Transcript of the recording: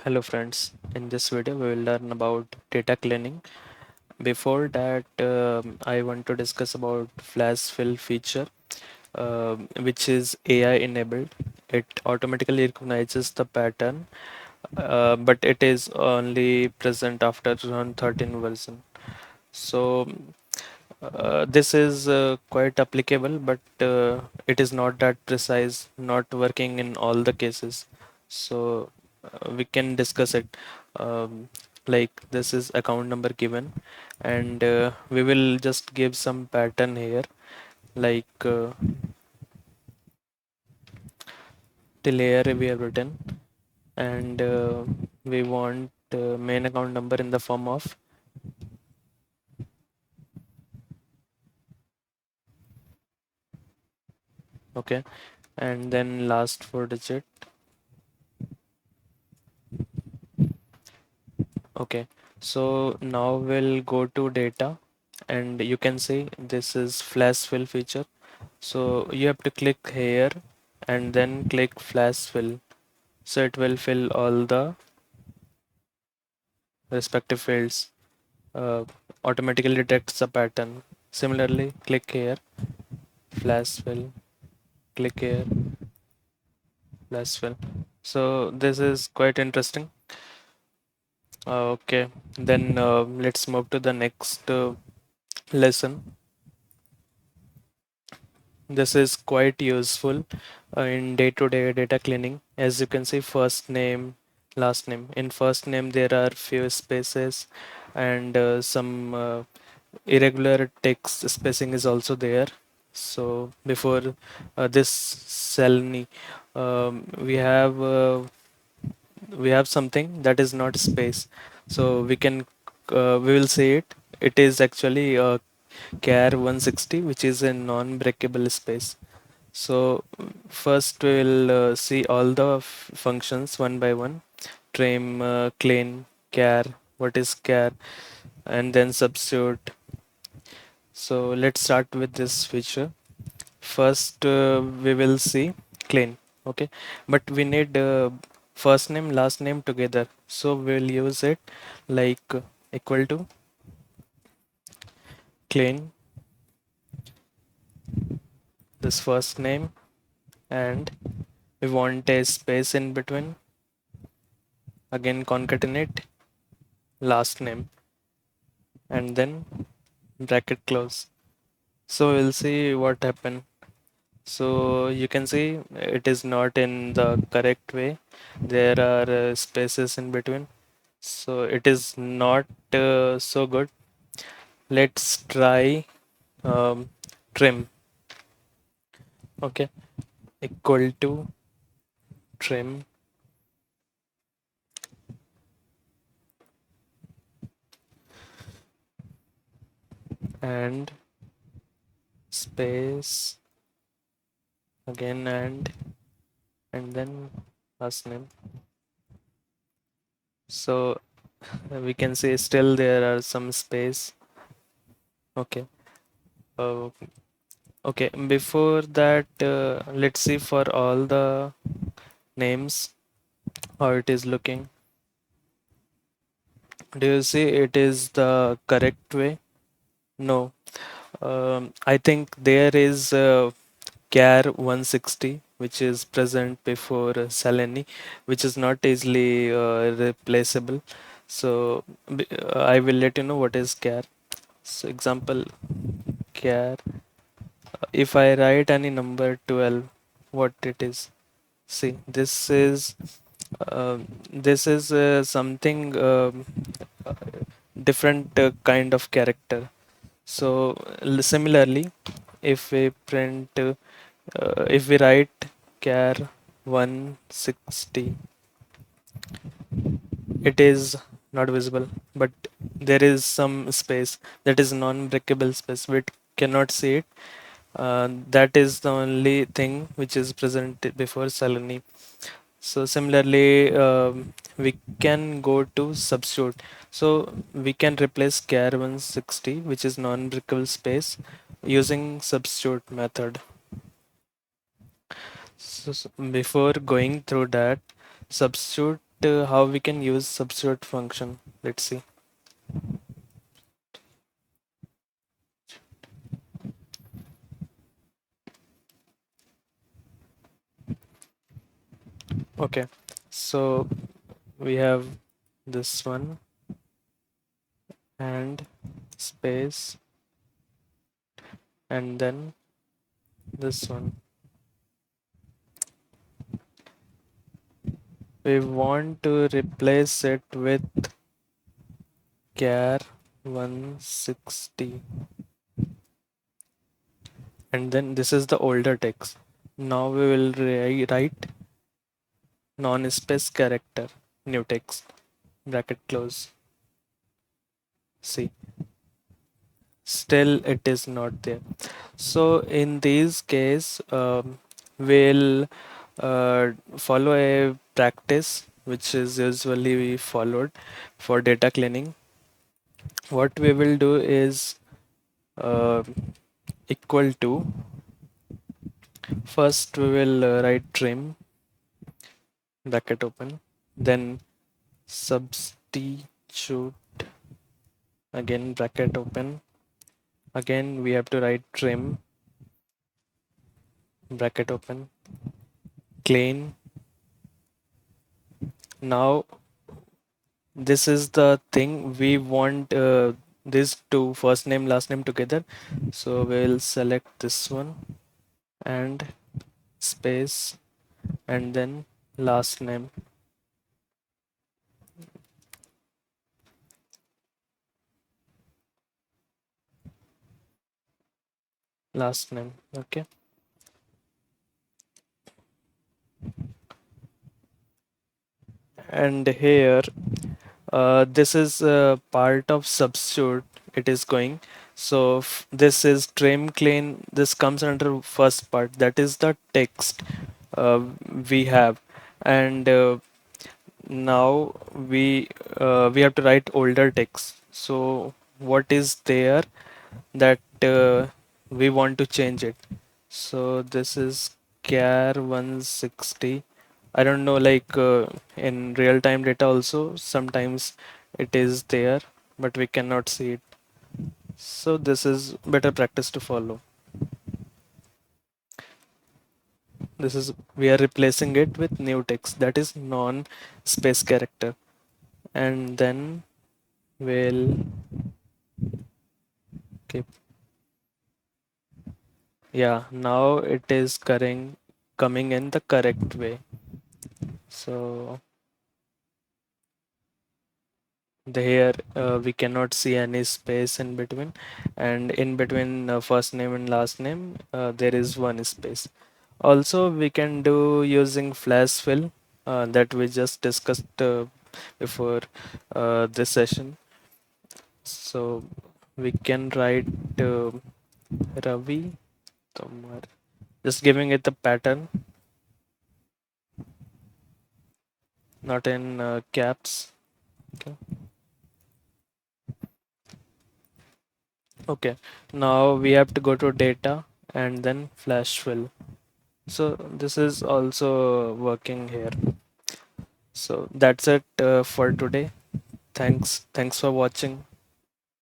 Hello friends, in this video we will learn about data cleaning. Before that, I want to discuss about flash fill feature, which is AI enabled. It automatically recognizes the pattern, but it is only present after run 13 version. So this is quite applicable, but it is not that precise, not working in all the cases. So we can discuss it. Um, like this is account number given, and we will just give some pattern here, like till here we have written, and we want main account number in the form of okay, and then last four digit. Okay, so now we'll go to data and you can see this is flash fill feature. So you have to click here and then click flash fill. So it will fill all the respective fields, uh, automatically detects the pattern. Similarly, click here, flash fill, click here, flash fill. So this is quite interesting. Okay, then let's move to the next lesson. This is quite useful in day-to-day data cleaning. As you can see, first name, last name. In first name, there are few spaces and some irregular text spacing is also there. So before this Selni, we have something that is not space. So we will say it is actually char 160, which is a non-breakable space. So first we'll see all the functions one by one. Trim, clean, char, what is char, and then substitute. So let's start with this feature. First we will see clean, okay, but we need first name last name together, so we'll use it like equal to clean this first name, and we want a space in between, again concatenate last name, and then bracket close. So we'll see what happened. So you can see it is not in the correct way. There are spaces in between. So it is not so good. Let's try trim. Okay, equal to trim and space again and then last name. So we can say still there are some space. Okay. Uh, okay. Before that, let's see for all the names how it is looking. Do you see it is the correct way? No. I think there is char 160 which is present before Seleni, which is not easily replaceable. So I will let you know what is char. So example char. If I write any number 12, what it is? See, this is something different kind of character. So similarly, if we print, if we write char 160, it is not visible, but there is some space that is non-breakable space. We cannot see it. That is the only thing which is present before Saloni. So similarly, we can go to substitute. So we can replace char 160, which is non-breakable space, using substitute method. So before going through that, substitute how we can use substitute function. Let's see. Okay, so we have this one and space and then this one. We want to replace it with char 160, and then this is the older text. Now we will write non-space character new text bracket close. See, still it is not there. So in this case, we'll follow a practice which is usually followed for data cleaning. What we will do is uh, equal to, first we will write trim bracket open, then substitute again bracket open, again we have to write trim bracket open, clean. Now this is the thing we want, this two first name last name together, so we'll select this one and space and then last name, last name. Okay, and here this is part of substitute it is going. So this is trim clean, this comes under first part, that is the text uh, we have. And now we have to write older text. So what is there that we want to change it? So this is char 160. I don't know, like in real time data also sometimes it is there, but we cannot see it. So this is better practice to follow. This is, we are replacing it with new text, that is non space character, and then we'll keep, yeah, now it is coming in the correct way. So here we cannot see any space in between, and in between first name and last name there is one space. Also we can do using flash fill that we just discussed before this session. So we can write Ravi Tomar, just giving it the pattern, not in caps. Okay. Okay, now we have to go to data and then flash fill. So this is also working here. So that's it for today. Thanks for watching.